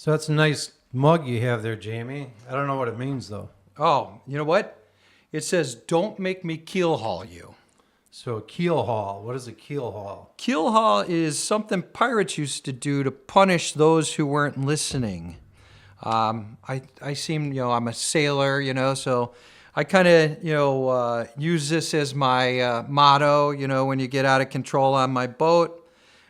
So that's a nice mug you have there, Jamie. I don't know what it means, though. Oh, you know what? It says, "Don't make me keelhaul you." So a keel haul. What is a keel haul? Keelhaul is something pirates used to do to punish those who weren't listening. I seem, I'm a sailor, so I kind of, use this as my motto. When you get out of control on my boat,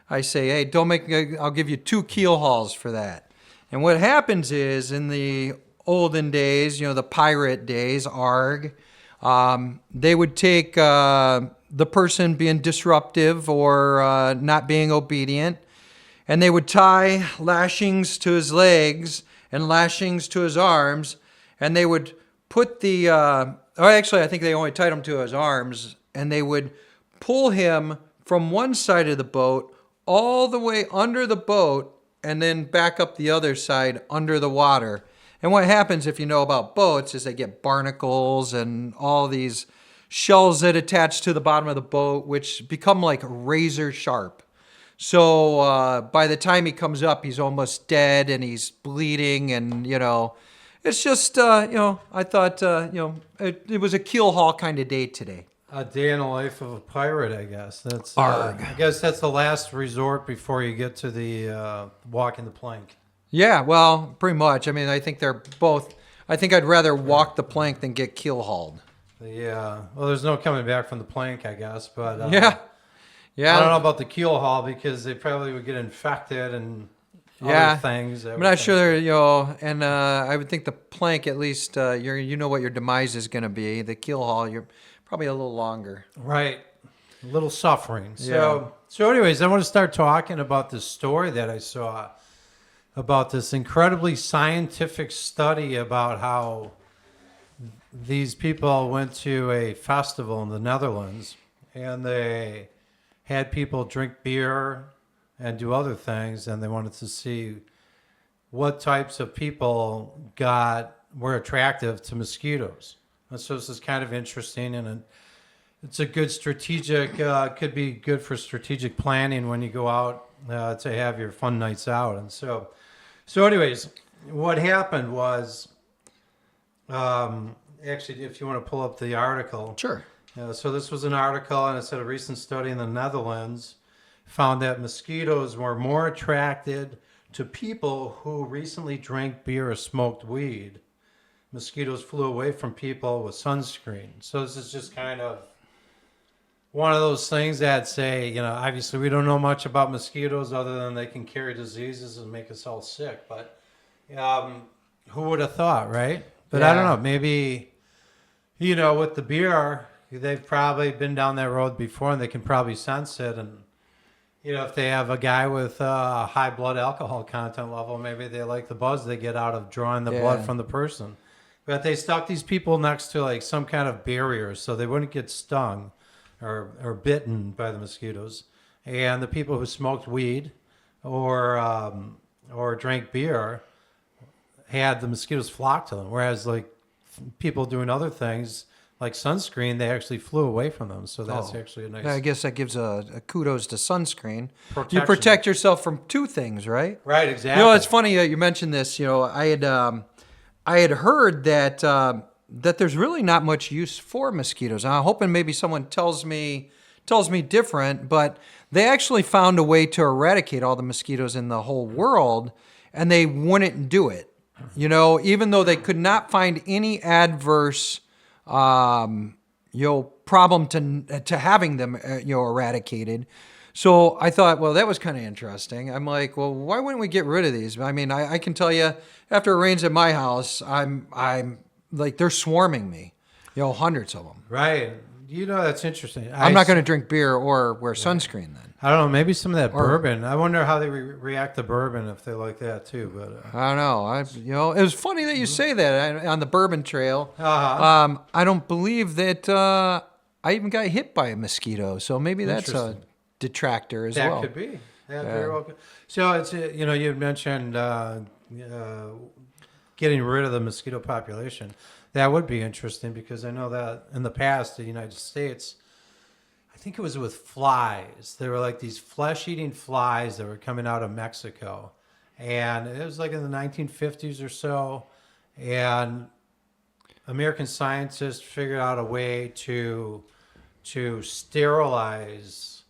I say, hey, don't make me, I'll give you 2 keel hauls for that. And what happens is in the olden days, the pirate days, arg, they would take the person being disruptive or not being obedient, and they would tie lashings to his legs and lashings to his arms, and they would put actually, I think they only tied him to his arms, and they would pull him from one side of the boat all the way under the boat and then back up the other side under the water. And what happens, if you know about boats, is they get barnacles and all these shells that attach to the bottom of the boat, which become like razor sharp. So by the time he comes up, he's almost dead and he's bleeding, and it's just I thought it was a keel haul kind of day today. A day in the life of a pirate, I guess. That's Arg. I guess that's the last resort before you get to the walking the plank. Yeah, well, pretty much. I mean, I think they're both. I think I'd rather walk the plank than get keel hauled. Yeah. Well, there's no coming back from the plank, I guess. But Yeah. I don't know about the keel haul because they probably would get infected and other things. I'm not sure, and I would think the plank, at least, what your demise is going to be. The keel haul, you're probably a little longer. Right. A little suffering. So anyways, I want to start talking about this story that I saw about this incredibly scientific study about how these people went to a festival in the Netherlands and they had people drink beer and do other things, and they wanted to see what types of people were attractive to mosquitoes. And so this is kind of interesting, and it's a good strategic, could be good for strategic planning when you go out to have your fun nights out. And so anyways, what happened was, actually, if you want to pull up the article. Sure. So this was an article, and it said a recent study in the Netherlands found that mosquitoes were more attracted to people who recently drank beer or smoked weed. Mosquitoes flew away from people with sunscreen. So this is just kind of one of those things that say, obviously we don't know much about mosquitoes other than they can carry diseases and make us all sick. But who would have thought, right? But I don't know. Maybe, with the beer, they've probably been down that road before and they can probably sense it. And, if they have a guy with a high blood alcohol content level, maybe they like the buzz they get out of drawing the blood from the person. But they stuck these people next to like some kind of barrier so they wouldn't get stung or bitten by the mosquitoes. And the people who smoked weed or drank beer had the mosquitoes flock to them. Whereas like people doing other things like sunscreen, they actually flew away from them. So that's actually a nice... I guess that gives a kudos to sunscreen. Protection. You protect yourself from 2 things, right? Right, exactly. It's funny that you mentioned this. I had heard that there's really not much use for mosquitoes. I'm hoping maybe someone tells me different, but they actually found a way to eradicate all the mosquitoes in the whole world, and they wouldn't do it. Even though they could not find any adverse problem to having them eradicated. So I thought, well, that was kind of interesting. I'm like, well, why wouldn't we get rid of these? I mean, I can tell you, after it rains at my house, I'm like, they're swarming me, hundreds of them. Right. That's interesting. I'm not going to drink beer or wear sunscreen then. I don't know. Maybe some of that bourbon. I wonder how they react to bourbon if they like that too. But I don't know. It was funny that you say that on the bourbon trail. Uh-huh. I don't believe that I even got hit by a mosquito. So maybe that's a detractor as well. That could be. Yeah, very well could. So it's you had mentioned getting rid of the mosquito population. That would be interesting because I know that in the past, the United States, I think it was with flies. There were like these flesh-eating flies that were coming out of Mexico. and it was like in the 1950s or so, and American scientists figured out a way to sterilize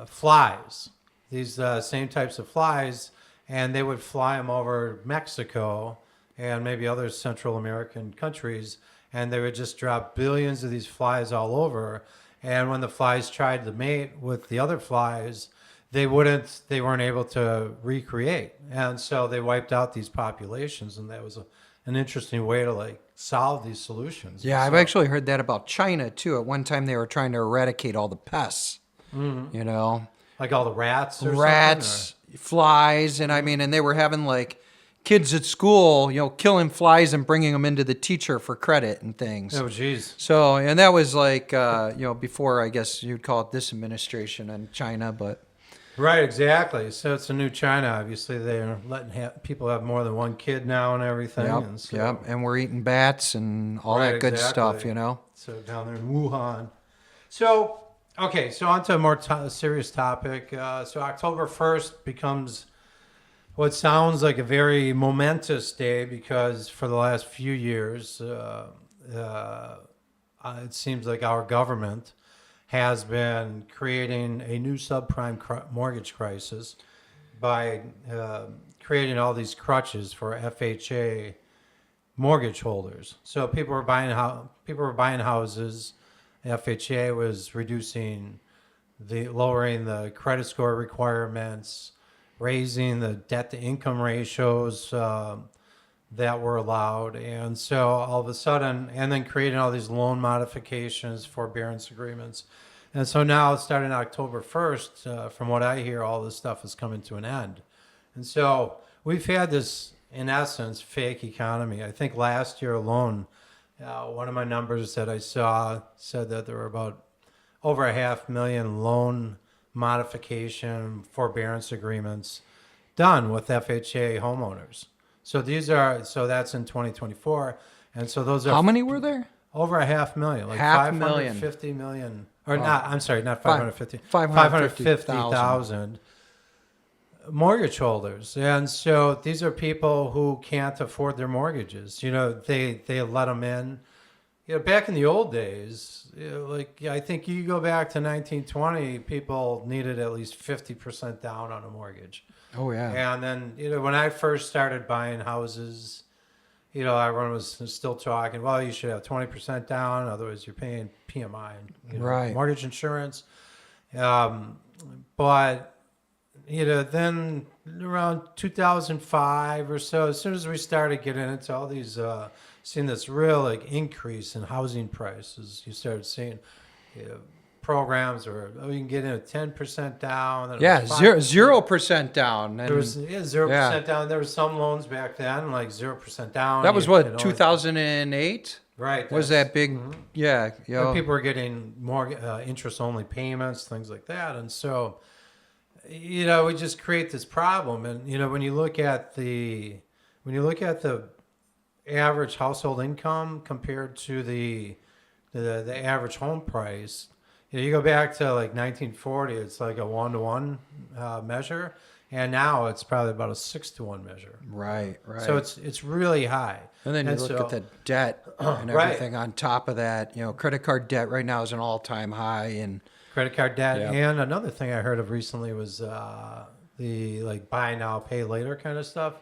flies, these same types of flies, and they would fly them over Mexico and maybe other Central American countries, and they would just drop billions of these flies all over. And when the flies tried to mate with the other flies, they weren't able to recreate, and so they wiped out these populations, and that was an interesting way to like solve these solutions. Yeah, I've So- actually heard that about China too. At one time, they were trying to eradicate all the pests. You know, like all the rats, or rats, flies, and I mean, and they were having like kids at school, killing flies and bringing them into the teacher for credit and things. something. Oh, geez. So, and that was like, before I guess you'd call it this administration in China, but Right, exactly. So it's a new China. Obviously, they're letting people have more than one kid now and everything. yep, And so, yep, and we're eating bats and all Right, that good stuff, exactly. So down there in Wuhan. So, okay, so on to a more serious topic. So October 1st becomes what sounds like a very momentous day because for the last few years, it seems like our government has been creating a new subprime mortgage crisis by creating all these crutches for FHA mortgage holders. So people were buying houses. FHA was lowering the credit score requirements, raising the debt to income ratios that were allowed, and so all of a sudden, and then creating all these loan modifications, forbearance agreements, and so now starting October 1st, from what I hear, all this stuff is coming to an end, and so we've had this, in essence, fake economy. I think last year alone, one of my numbers that I saw said that there were about over 500,000 loan modification forbearance agreements done with FHA homeowners. So that's in 2024, and so those are how many were there? over 500,000, like 500,000. 550 million, or not? I'm sorry, not 550, 550,000. 550,000 mortgage holders, and so these are people who can't afford their mortgages. They let them in. Back in the old days, I think you go back to 1920, people needed at least 50% down on a mortgage. Oh yeah. And then, when I first started buying houses, everyone was still talking, well, you should have 20% down, otherwise you're paying PMI, Right. mortgage insurance. But, then around 2005 or so, as soon as we started getting into all these, seeing this real increase in housing prices, you started seeing programs where you can get in at 10% down. Then it Yeah, was 5%. 0% down. And There was 0% down. There was some loans back then, like 0% down. that was You what, could only- 2008? Right. Was that's- that big? Yeah. and people were getting more interest-only payments, things like that, and so, we just create this problem. And when you look at the average household income compared to the average home price, you go back to like 1940, it's like a 1-to-1 measure, and now it's probably about a 6-to-1 measure. Right. So it's really high. And then you look at the debt and everything on top of that. Credit card debt right now is an all-time high, and Credit card debt. Yeah. And another thing I heard of recently was the buy now, pay later kind of stuff.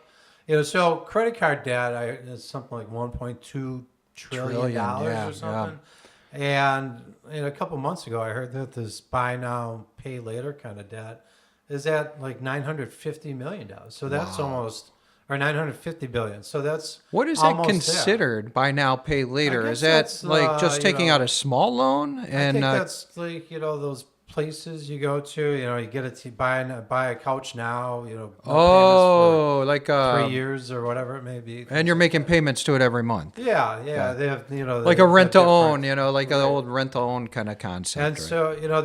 So credit card debt is something like $1.2 trillion yeah, or something. And a couple months ago, I heard that this buy now, pay later kind of debt is at like $950 million. So that's almost, or $950 billion. So that's what is that almost there. considered? Buy now, pay later? guess Is that that's, like just taking out a small loan? I And think that's like those places you go to. You get buy a couch now. No payments like for 3 years or whatever it may be. and you're making payments to it every month, Yeah. They have like a rent to own. different- Like an old rent to own kind of concept. And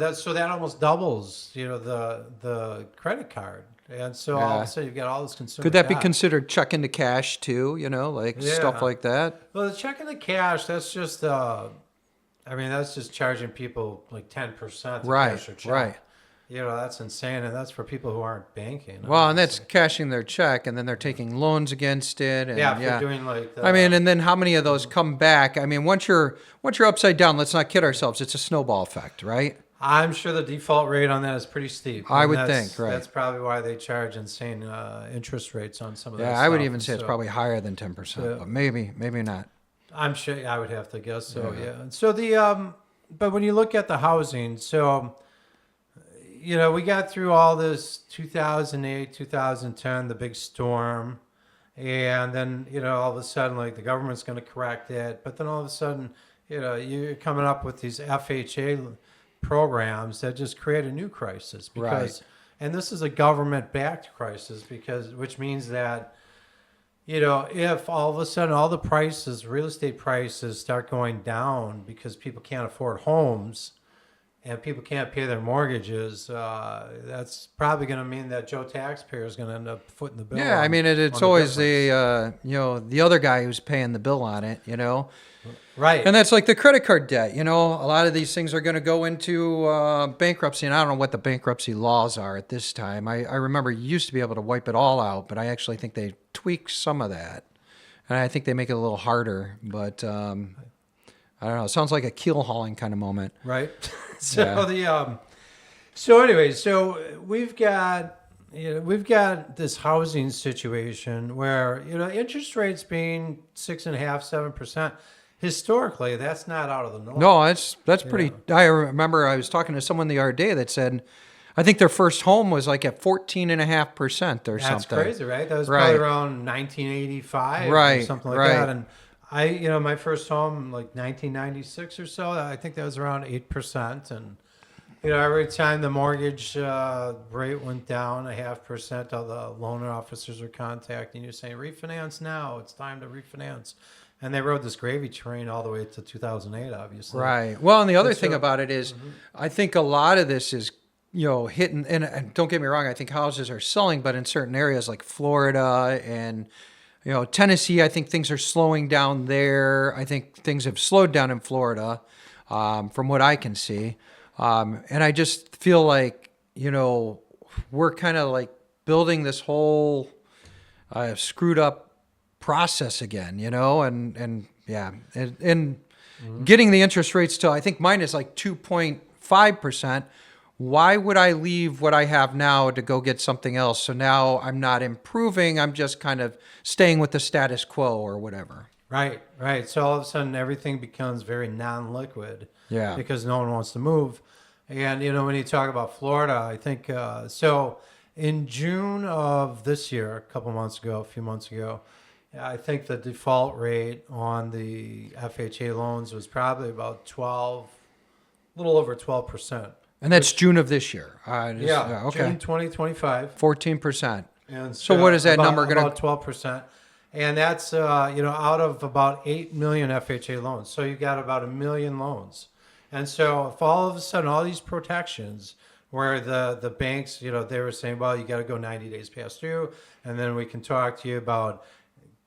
right? so that almost doubles the credit card. And so all of a sudden you've got all this consumer. Could that be debt. considered check into cash too? Like stuff Yeah. like that. Well, the check into cash, that's just that's just charging people like 10% Right, cash or check. right. That's insane, and that's for people who aren't banking. Well, and that's obviously. cashing their check, and then they're taking loans against it. And Yeah, for doing like the, I mean, and then how many of those come back? I mean, once you're upside down, let's not kid ourselves. It's a snowball effect, right? I'm sure the default rate on that is pretty steep. I and would that's- think, right. That's probably why they charge insane interest rates on some of that Yeah, stuff. I would even And say it's so probably higher than 10%, Yeah. but maybe not. I'm sure I would have to guess so. Yeah. Yeah. And so but when you look at the housing, so we got through all this 2008, 2010, the big storm, and then all of a sudden, like the government's going to correct it, but then all of a sudden, you're coming up with these FHA programs that just create a new crisis because, and this is a government-backed crisis which means that if all of a sudden all the prices, real estate prices, start going down because people can't afford homes and people can't pay their mortgages, that's probably going to mean that Joe taxpayer is going to end up footing the bill. Yeah, I mean, it's on the always difference. the other guy who's paying the bill on it, Right. And that's like the credit card debt. A lot of these things are going to go into bankruptcy, and I don't know what the bankruptcy laws are at this time. I remember you used to be able to wipe it all out, but I actually think they tweaked some of that, and I think they make it a little harder. But I don't know. It sounds like a Keelhauling kind of moment. Right. Yeah. So we've got this housing situation where interest rates being 6.5%, 7%. Historically, that's not out of the norm. No, that's pretty. I remember I was talking to someone the other day that said, I think their first home was like at 14.5% or something. That's crazy, right? That was Right. probably around 1985 or Right, something like right. that. And my first home, like 1996 or so, I think that was around 8%. And every time the mortgage rate went down 0.5%, all the loan officers were contacting you saying, refinance now. It's time to refinance. And they rode this gravy train all the way to 2008, obviously. Right. Well, and the other And thing so- about it is, I think a lot of this is, hitting, and don't get me wrong, I think houses are selling, but in certain areas like Florida and, Tennessee, I think things are slowing down there. I think things have slowed down in Florida, from what I can see. And I just feel like, we're kind of like building this whole screwed up process again, and getting the interest rates to, I think mine is like 2.5%. Why would I leave what I have now to go get something else? So now I'm not improving. I'm just kind of staying with the status quo or whatever. Right. So all of a sudden, everything becomes very non-liquid. Yeah. Because no one wants to move. And, when you talk about Florida, I think, so in June of this year, a few months ago, I think the default rate on the FHA loans was probably about a little over 12%. And that's June of this year. Okay. June 2025. 14%. And So what is that number gonna- About 12%. And that's, out of about 8 million FHA loans. So you've got about 1 million loans. And so if all of a sudden all these protections where the banks, they were saying, well, you got to go 90 days past due, and then we can talk to you about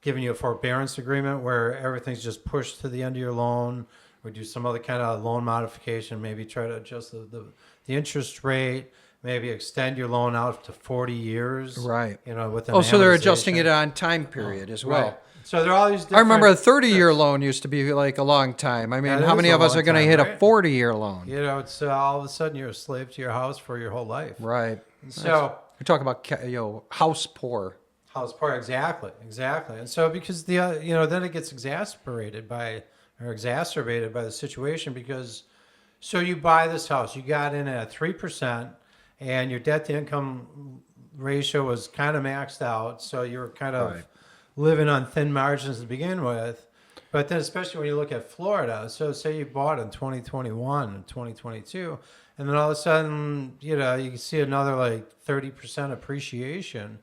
giving you a forbearance agreement where everything's just pushed to the end of your loan, or do some other kind of loan modification, maybe try to adjust the interest rate, maybe extend your loan out to 40 years. Right. With an Oh, so they're adjusting amortization. it on time period as well. Right. So there are all these I remember a different- 30-year loan used to be like a long time. I mean, That how is many a of us long are going to time, hit a right? 40-year loan? It's all of a sudden you're a slave to your house for your whole life. Right. So we talk about house poor. house poor, exactly. And so because then it gets exacerbated by the situation because so you buy this house, you got in at 3%, and your debt to income ratio was kind of maxed out, so you were kind of Right. living on thin margins to begin with. But then, especially when you look at Florida, so say you bought in 2021 and 2022, and then all of a sudden, you see another like 30% appreciation,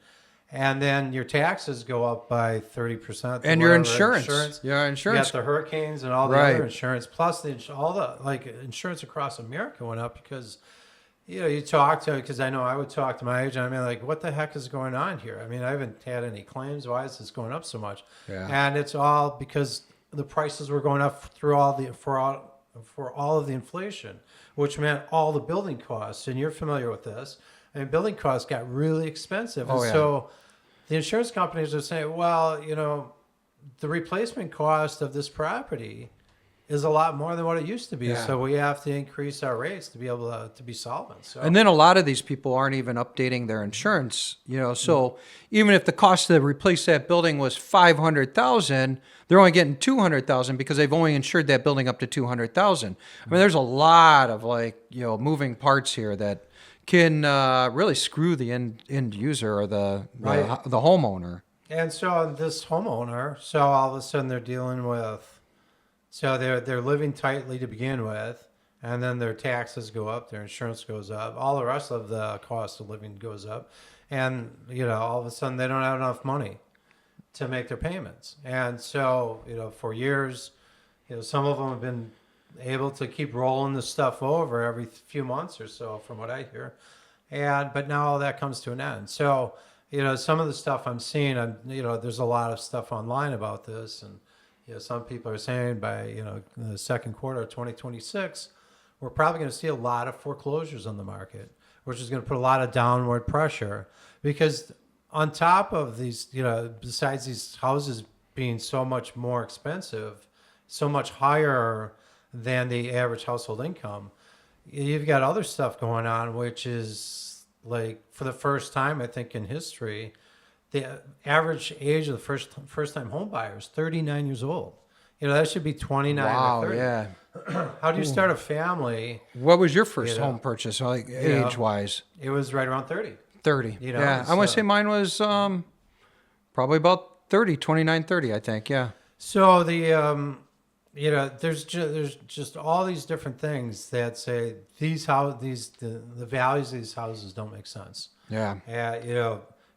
and then your taxes go up by 30%. And your whatever insurance. Your You insurance. got the hurricanes and all the Right. other insurance, plus all the like insurance across America went up because you talk to, because I know I would talk to my agent. I mean, like, what the heck is going on here? I mean, I haven't had any claims. Why is this going up so much? Yeah. And it's all because the prices were going up throughout for all of the inflation, which meant all the building costs. And you're familiar with this. And building costs got really expensive. Oh, And yeah. so the insurance companies are saying, well, the replacement cost of this property is a lot more than what it used to be. Yeah. So we have to increase our rates to be able to be solvent. So And then a lot of these people aren't even updating their insurance, so even if the cost to replace that building was $500,000, they're only getting $200,000 because they've only insured that building up to $200,000. I mean, there's a lot of moving parts here that can really screw the end user or the Right. the homeowner. And so this homeowner, so all of a sudden they're dealing with, so they're living tightly to begin with, and then their taxes go up, their insurance goes up, all the rest of the cost of living goes up, and all of a sudden they don't have enough money to make their payments. And so for years, some of them have been able to keep rolling the stuff over every few months or so, from what I hear, but now all that comes to an end. So some of the stuff I'm seeing, there's a lot of stuff online about this, and some people are saying by the second quarter of 2026, we're probably going to see a lot of foreclosures on the market, which is going to put a lot of downward pressure. Because on top of these, besides these houses being so much more expensive, so much higher than the average household income, you've got other stuff going on, which is like, for the first time I think in history, the average age of the first time home buyer is 39 years old. That should be 29 Wow, or 30. yeah. How do you start a family? What was your first home purchase, age-wise? It was right around 30. 30. You know, Yeah, I want to so- say mine was probably about 30, 29, 30, I think, yeah. So there's just all these different things that say the values of these houses don't make sense. Yeah.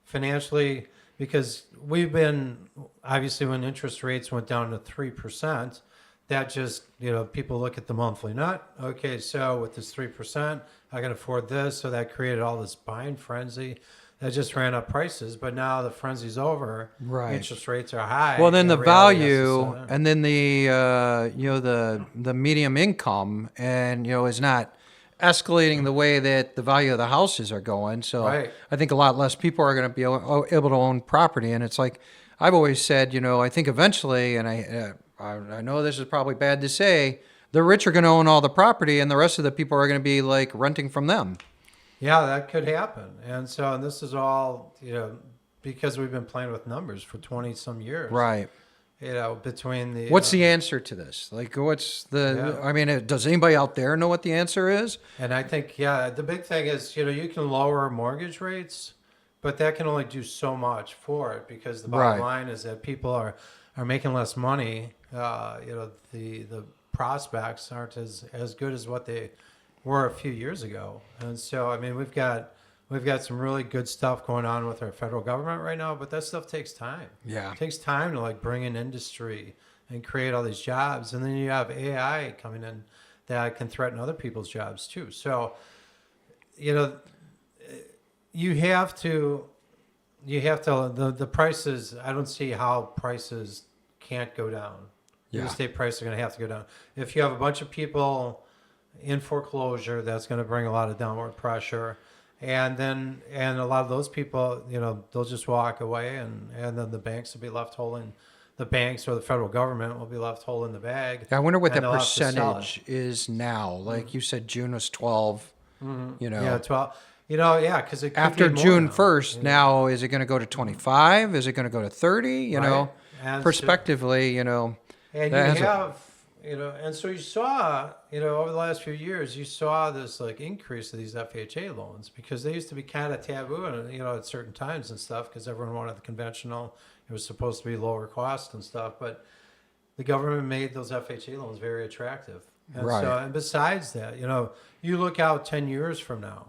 Financially, because we've been, obviously when interest rates went down to 3%, that just, people look at the monthly nut. Okay, so with this 3%, I can afford this. So that created all this buying frenzy that just ran up prices. But now the frenzy's over. Right. Interest rates are high. Well, then and the reality has to value, set in. and then the medium income, and is not escalating the way that the value of the houses are going. So Right. I think a lot less people are going to be able to own property. And it's like I've always said, I think eventually, and I know this is probably bad to say, the rich are going to own all the property, and the rest of the people are going to be like renting from them. Yeah, that could happen. And this is all, because we've been playing with numbers for 20 some years. Right. Between the... What's the answer to this? Like, what's the? Yeah. I mean, does anybody out there know what the answer is? And I think, the big thing is, you can lower mortgage rates, but that can only do so much for it, because the bottom Right. line is that people are making less money. The prospects aren't as good as what they were a few years ago. And so, I mean, we've got some really good stuff going on with our federal government right now, but that stuff takes time. Yeah. It takes time to bring in industry and create all these jobs. And then you have AI coming in that can threaten other people's jobs too. So, the prices, I don't see how prices can't go down. Yeah. Real estate prices are going to have to go down. If you have a bunch of people in foreclosure, that's going to bring a lot of downward pressure. And a lot of those people, they'll just walk away, and then the banks will be left holding, the banks or the federal government will be left holding the bag. I wonder what and that they'll have to sell it. percentage is now. Like you said, June was 12. Yeah, 12. Because it could After be more June now. 1st, now is it going to go to 25? Is it going to go to 30? Right. And so- Prospectively, And that you has a- have, and so you saw, over the last few years, you saw this increase of these FHA loans, because they used to be kind of taboo, and at certain times and stuff, because everyone wanted the conventional. It was supposed to be lower cost and stuff, but the government made those FHA loans very attractive. And Right. So, and besides that, you look out 10 years from now,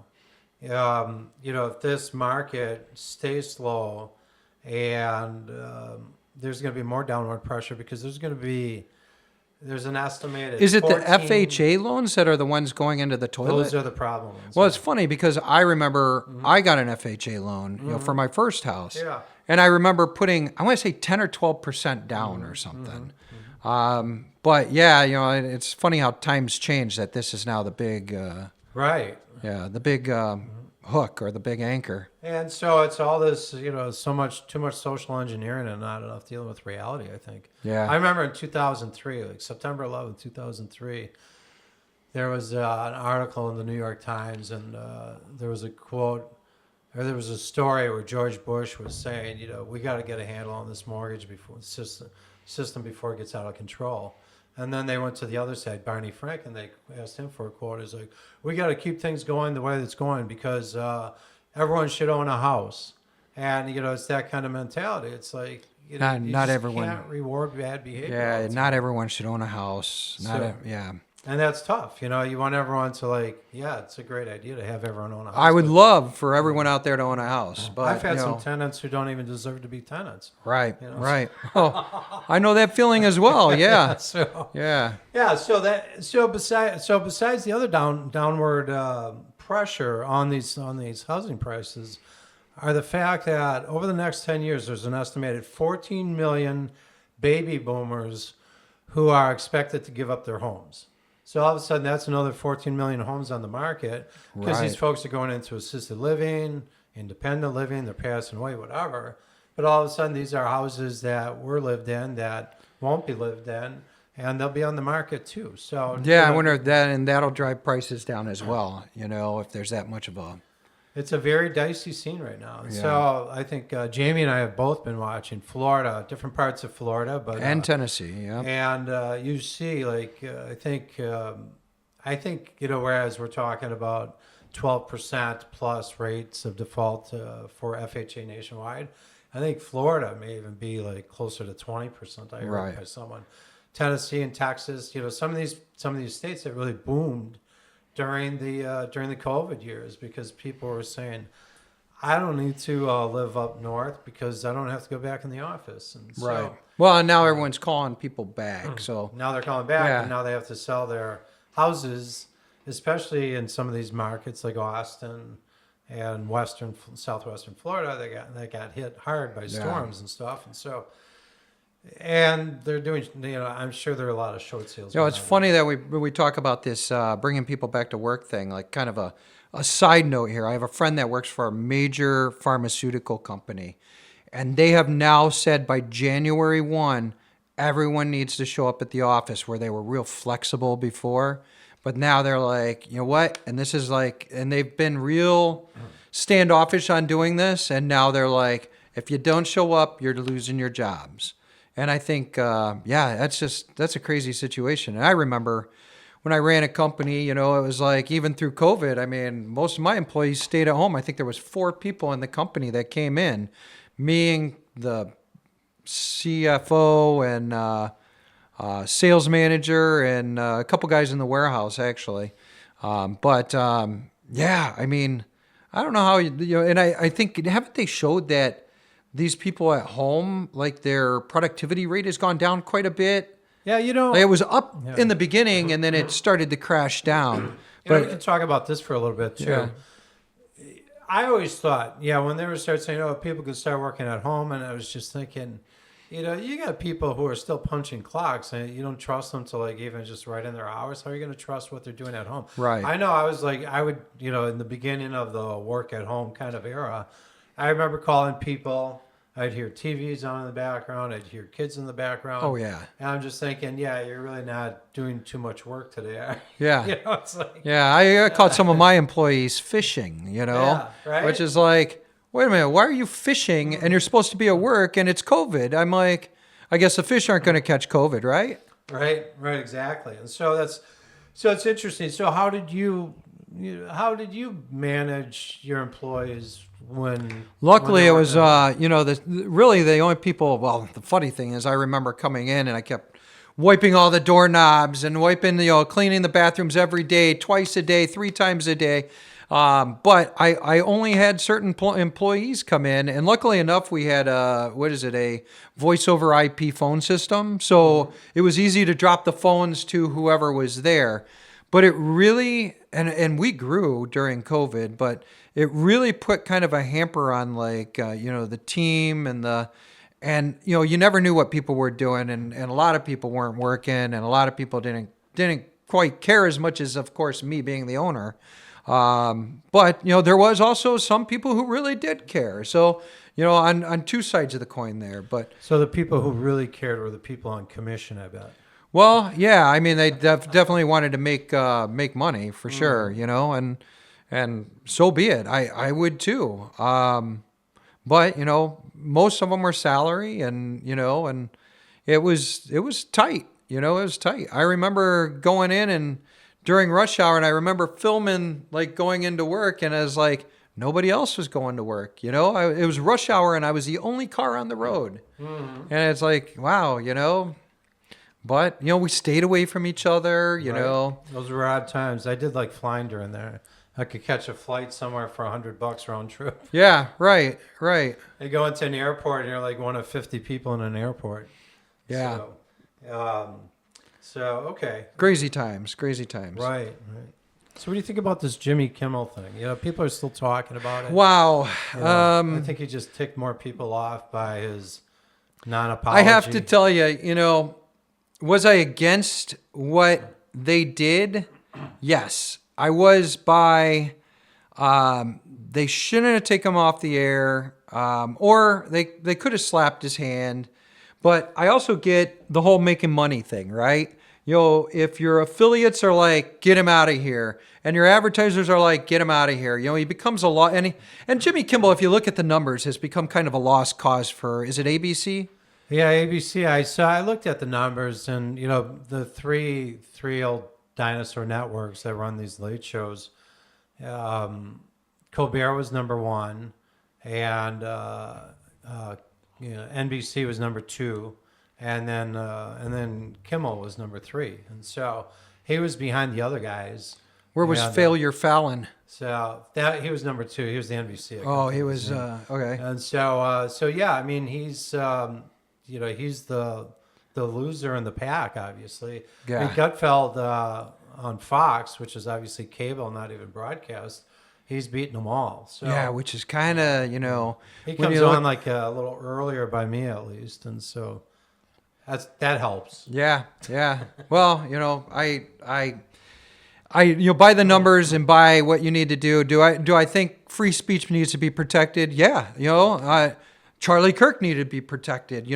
if this market stays slow, and there's going to be more downward pressure, because there's an estimated... is it the 14 FHA loans that are the ones going into the toilet? Those are the problem ones. Well, it's funny because I remember I got an FHA loan, for my first house. Yeah. And I remember putting, I want to say 10 or 12% down or something. But yeah, it's funny how times change. That this is now the big, Right. the big hook or the big anchor. And so it's all this, too much social engineering and not enough dealing with reality, I think. Yeah. I remember in 2003, like September 11th, 2003, there was an article in the New York Times, and there was a quote, or there was a story where George Bush was saying, we got to get a handle on this mortgage system before it gets out of control. And then they went to the other side, Barney Frank, and they asked him for a quote. He's like, we got to keep things going the way it's going because everyone should own a house. And, it's that kind of mentality. It's like, you Not just everyone. can't reward bad behavior. Yeah, not everyone should own a house. Yeah. And that's tough. You want everyone to it's a great idea to have everyone own a house. I would love for everyone out there to own a house, but I've had some tenants who don't even deserve to be tenants. Right, right. Oh, I know that feeling as well. Yeah, yeah. So besides the other downward pressure on these housing prices, are the fact that over the next 10 years there's an estimated 14 million baby boomers who are expected to give up their homes. So all of a sudden, that's another 14 million homes on the market because these folks are going into assisted living, independent living, they're passing away, whatever. But all of a sudden, these are houses that were lived in that won't be lived in, and they'll be on the market too. So yeah, I wonder if that'll drive prices down as well. If there's that much of a. It's a very dicey scene right now. Yeah. So I think Jamie and I have both been watching Florida, different parts of Florida, but and Tennessee, yeah. And you see, I think, whereas we're talking about 12% plus rates of default for FHA nationwide, I think Florida may even be closer to 20%. I heard by someone. Tennessee and Texas, some of these states that really boomed during the COVID years because people were saying, I don't need to live up north because I don't have to go back in the office. And so, well, and now everyone's calling people back. So now they're calling back, and now they have to sell their houses, especially in some of these markets like Austin and southwestern Florida. They got hit hard by storms and stuff, and so. And they're doing, I'm sure there are a lot of short sales. It's funny that we talk about this bringing people back to work thing, like kind of a side note here. I have a friend that works for a major pharmaceutical company, and they have now said by January 1, everyone needs to show up at the office where they were real flexible before. But now they're like, you know what? And this is and they've been real standoffish on doing this. And now they're like, if you don't show up, you're losing your jobs. And I think, that's a crazy situation. And I remember when I ran a company, it was even through COVID, I mean, most of my employees stayed at home. I think there was 4 people in the company that came in, me and the CFO and sales manager and a couple guys in the warehouse, actually. I mean, I don't know how, and I think, haven't they showed that these people at home, their productivity rate has gone down quite a bit? Yeah, it was up in the beginning, and then it started to crash down. But we can talk about this for a little bit too. Yeah. I always thought, when they were starting saying, people can start working at home, and I was just thinking, you got people who are still punching clocks, and you don't trust them to even just write in their hours. How are you going to trust what they're doing at home? Right. I know. I was I would, in the beginning of the work at home kind of era, I remember calling people. I'd hear TVs on in the background. I'd hear kids in the background. Oh, yeah. And I'm just thinking, you're really not doing too much work today. Yeah. It's I caught some of my employees fishing, right? Which is wait a minute, why are you fishing and you're supposed to be at work and it's COVID? I'm like, I guess the fish aren't going to catch COVID, right? Right, exactly. And so it's interesting. So how did you manage your employees when? Luckily, it was really the only people. Well, the funny thing is, I remember coming in and I kept wiping all the doorknobs and cleaning the bathrooms every day, twice a day, 3 times a day. But I only had certain employees come in, and luckily enough, we had a voice over IP phone system, so it was easy to drop the phones to whoever was there. But it really, and we grew during COVID, but it really put kind of a hamper on the team and you never knew what people were doing, and a lot of people weren't working, and a lot of people didn't quite care as much as, of course, me being the owner. But there was also some people who really did care. So on two sides of the coin there. But So the people who really cared were the people on commission, I bet. well, yeah, I mean they definitely wanted to make money for sure, and so be it. I would too. But most of them were salary, and it was tight. It was tight. I remember going in and during rush hour, and I remember filming like going into work, and as like nobody else was going to work. It was rush hour, and I was the only car on the road, and it's like wow, But we stayed away from each other. Right. Those were odd times. I did like flying during there. I could catch a flight somewhere for $100 round trip. Yeah, right. You go into an airport and you're like one of 50 people in an airport. Yeah. So okay. Crazy times. Right. So what do you think about this Jimmy Kimmel thing? People are still talking about it. Wow. I think he just ticked more people off by his non-apology. I have to tell you, was I against what they did? Yes, I was. They shouldn't have taken him off the air, or they could have slapped his hand. But I also get the whole making money thing, right? If your affiliates are like, get him out of here, and your advertisers are like, get him out of here, he becomes a lot. And Jimmy Kimmel, if you look at the numbers, has become kind of a lost cause for, is it ABC? Yeah, ABC. I looked at the numbers, and the three old dinosaur networks that run these late shows. Colbert was number one, and NBC was number two, and then Kimmel was number three, and so he was behind the other guys. Where was Failure Fallon? So that he was number two. He was the NBC. Oh, he was okay. And so yeah, I mean he's he's the loser in the pack, obviously. Yeah. I mean, Gutfeld on Fox, which is obviously cable, not even broadcast, he's beaten them all. So yeah, which is kind of he comes on like a little earlier by me at least, and so that helps. Yeah. Well, I by the numbers and by what you need to do. Do I think free speech needs to be protected? Yeah. Charlie Kirk needed to be protected.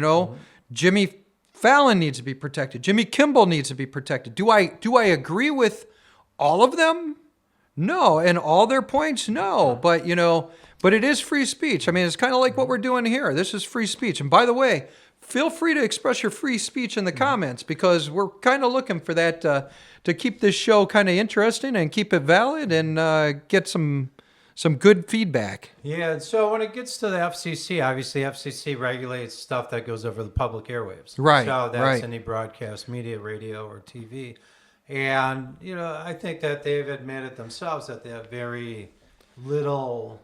Jimmy Fallon needs to be protected. Jimmy Kimmel needs to be protected. Do I agree with all of them? No. And all their points? No. But but it is free speech. I mean, it's kind of like what we're doing here. This is free speech. And by the way, feel free to express your free speech in the comments, because we're kind of looking for that to keep this show kind of interesting and keep it valid and get some good feedback. Yeah, so when it gets to the FCC, obviously FCC regulates stuff that goes over the public airwaves. Right. So that's right. any broadcast media, radio, or TV. And, I think that they've admitted themselves that they have very little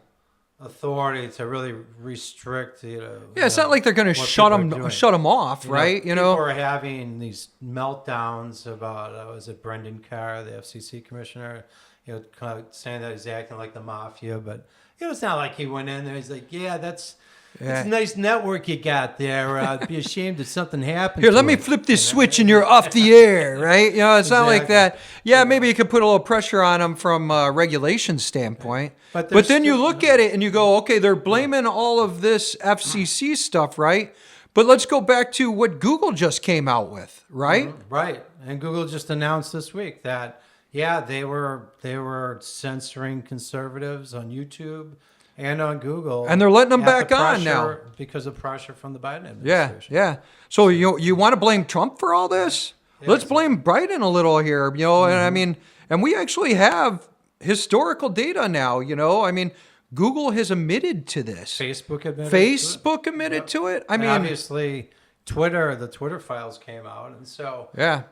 authority to really restrict, Yeah, it's not like they're going to shut them off, right? People are having these meltdowns about, was it Brendan Carr, the FCC commissioner, kind of saying that he's acting like the mafia, but it's not like he went in there. He's like, yeah, that's a nice network you got there. I'd be ashamed if something happened. Here, let me flip this switch and you're off the air, right? It's not like that. Yeah, maybe you could put a little pressure on them from a regulation standpoint. But then you look at it and you go, okay, they're blaming all of this FCC stuff, right? But let's go back to what Google just came out with, right? Mm-hmm. Right. And Google just announced this week that, they were censoring conservatives on YouTube and on Google. And they're letting them back on now. Because of pressure from the Biden administration. Yeah. So you want to blame Trump for all this? Yeah, let's blame Biden a little here, and I mean, and we actually have historical data now, I mean, Google has admitted to this. Facebook admitted to it. I mean, obviously the Twitter files came out, and so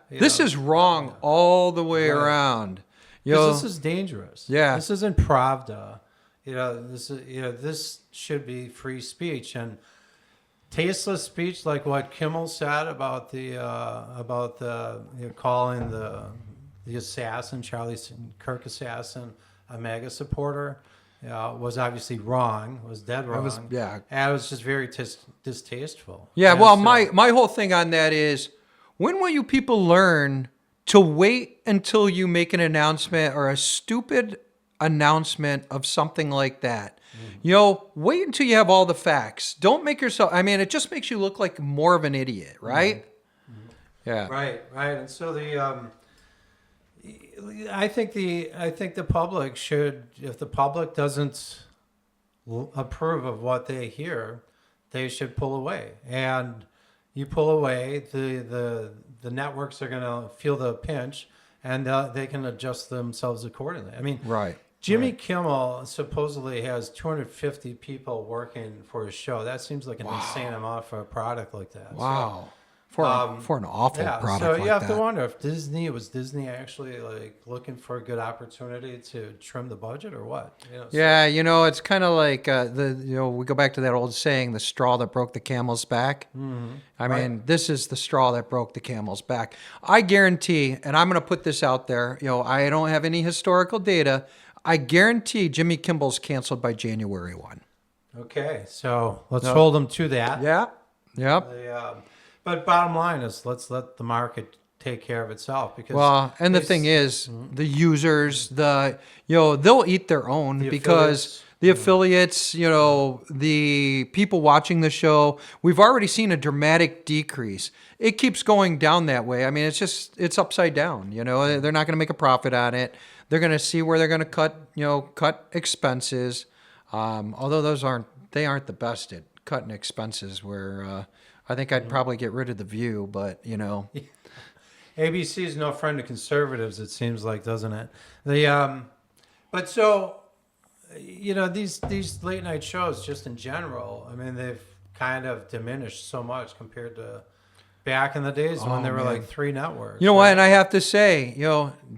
this is wrong all the way around. This is dangerous. Yeah, this isn't Pravda. This should be free speech, and tasteless speech like what Kimmel said about calling the assassin, Charlie Kirk assassin, a MAGA supporter. was obviously wrong, was dead wrong. Yeah. And it was just very distasteful. Yeah, And well, so- my whole thing on that is, when will you people learn to wait until you make an announcement or a stupid announcement of something like that? Wait until you have all the facts. Don't make yourself, I mean, it just makes you look like more of an idiot, right? Yeah. Right, right. And so I think the public should, if the public doesn't approve of what they hear, they should pull away. And you pull away, the networks are going to feel the pinch, and they can adjust themselves accordingly. I mean, Right. Jimmy Kimmel supposedly has 250 people working for his show. That seems like an insane amount for a product like that. Wow. For an awful Yeah, product so like you have that. to wonder if Disney actually like looking for a good opportunity to trim the budget or what? Yeah, it's kind of like we go back to that old saying, the straw that broke the camel's back. I mean, this is the straw that broke the camel's back. I guarantee, and I'm going to put this out there, I don't have any historical data. I guarantee Jimmy Kimmel's canceled by January 1. Okay, so let's hold them to that. Yeah. Yep. But bottom line is, let's let the market take care of itself, because Well, and the thing is, the users, they'll eat their own, The because the affiliates, the people watching the show, we've already seen a dramatic decrease. It keeps going down that way. I mean, it's upside down. They're not going to make a profit on it. They're going to see where they're going to cut expenses. Although they aren't the best at cutting expenses. Where I think I'd probably get rid of The View, but ABC is no friend to conservatives, it seems like, doesn't it? But so, these late night shows, just in general, I mean, they've kind of diminished so much compared to back in the days when there were like 3 networks. You know what? And I have to say,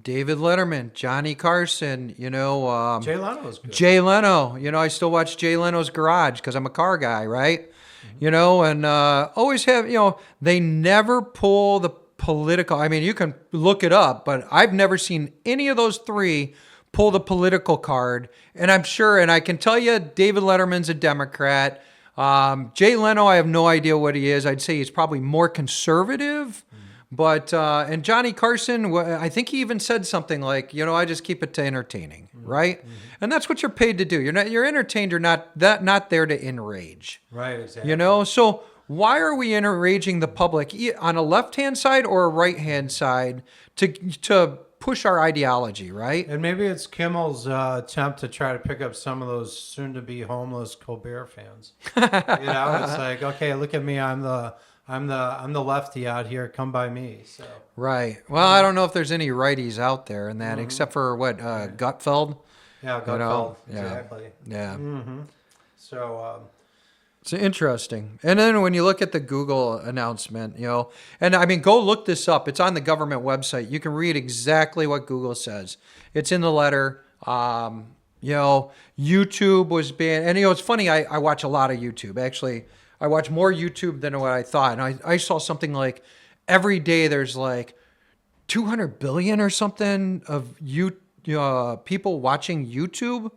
David Letterman, Johnny Carson, Jay Leno was good. Jay Leno. I still watch Jay Leno's Garage because I'm a car guy, right? And always have, they never pull the political. I mean, you can look it up, but I've never seen any of those 3 pull the political card. And I'm sure, and I can tell you, David Letterman's a Democrat. Jay Leno, I have no idea what he is. I'd say he's probably more conservative. But and Johnny Carson, I think he even said something like, I just keep it to entertaining, right? And that's what you're paid to do. You're entertained. You're not there to enrage. Right, exactly. So why are we enraging the public on a left-hand side or a right-hand side to push our ideology, right? And maybe it's Kimmel's attempt to try to pick up some of those soon-to-be homeless Colbert fans. It's like, okay, look at me, I'm the lefty out here. Come by me. So right. Well, I don't know if there's any righties out there in that, except for Gutfeld. Yeah, Gutfeld. Exactly. Yeah. So it's interesting. And then when you look at the Google announcement, and I mean, go look this up. It's on the government website. You can read exactly what Google says. It's in the letter. YouTube was banned. And, it's funny, I watch a lot of YouTube. Actually, I watch more YouTube than what I thought. And I saw something like every day there's like 200 billion or something of people watching YouTube.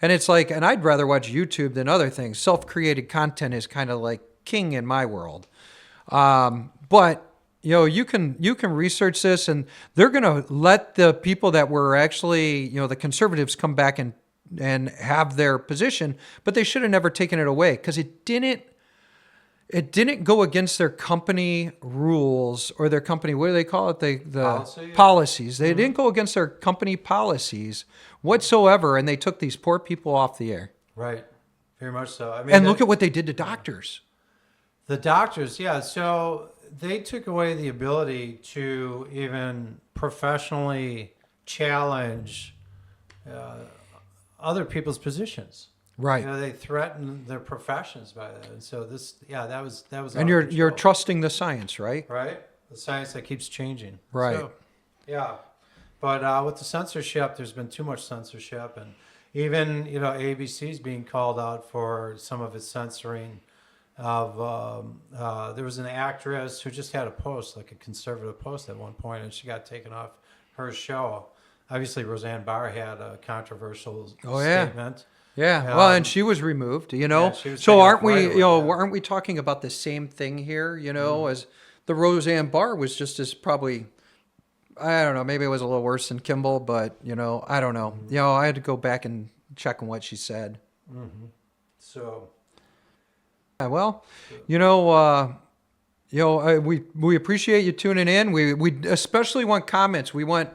And it's like, and I'd rather watch YouTube than other things. Self-created content is kind of like king in my world. But you can research this, and they're going to let the people that were actually, the conservatives come back and have their position, but they should have never taken it away, because it didn't go against their company rules or their company, what do they call it? The policies. They didn't go against their company policies whatsoever, and they took these poor people off the air. Right. Very much so. I mean, and look at what they did to doctors. The doctors, yeah. So they took away the ability to even professionally challenge other people's positions. Right. They threaten their professions by that. And so that was. And you're trusting the science, right? Right. The science that keeps changing. Right. So, yeah. But with the censorship, there's been too much censorship, and even ABC's being called out for some of its censoring of. There was an actress who just had a post, like a conservative post, at one point, and she got taken off her show. Obviously, Roseanne Barr had a controversial statement. Yeah, well, and she was removed, you know. Yeah, she was So taken aren't off we, right you away, know, yeah. aren't we talking about the same thing here, you know, as the Roseanne Barr was just as probably, I don't know, maybe it was a little worse than Kimmel, but, you know, I don't know. You know, I had to go back and check on what she said. So, Yeah, well, we appreciate you tuning in. We especially want comments. We want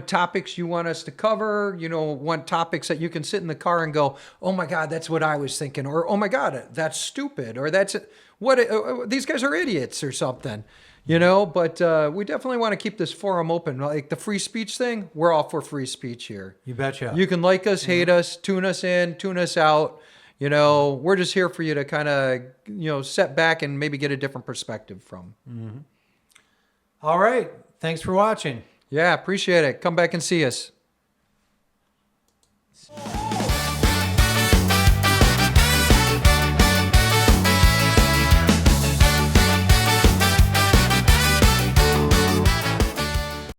topics you want us to cover. You know, want topics that you can sit in the car and go, "Oh my God, that's what I was thinking," or "Oh my God, that's stupid," or "That's what these guys are idiots," or something. You know, but we definitely want to keep this forum open. Like the free speech thing, we're all for free speech here. you betcha. You can like us, hate us, tune us in, tune us out. You know, we're just here for you to kind of, you know, set back and maybe get a different perspective from. All right. Thanks for watching. Yeah, appreciate it. Come back and see us.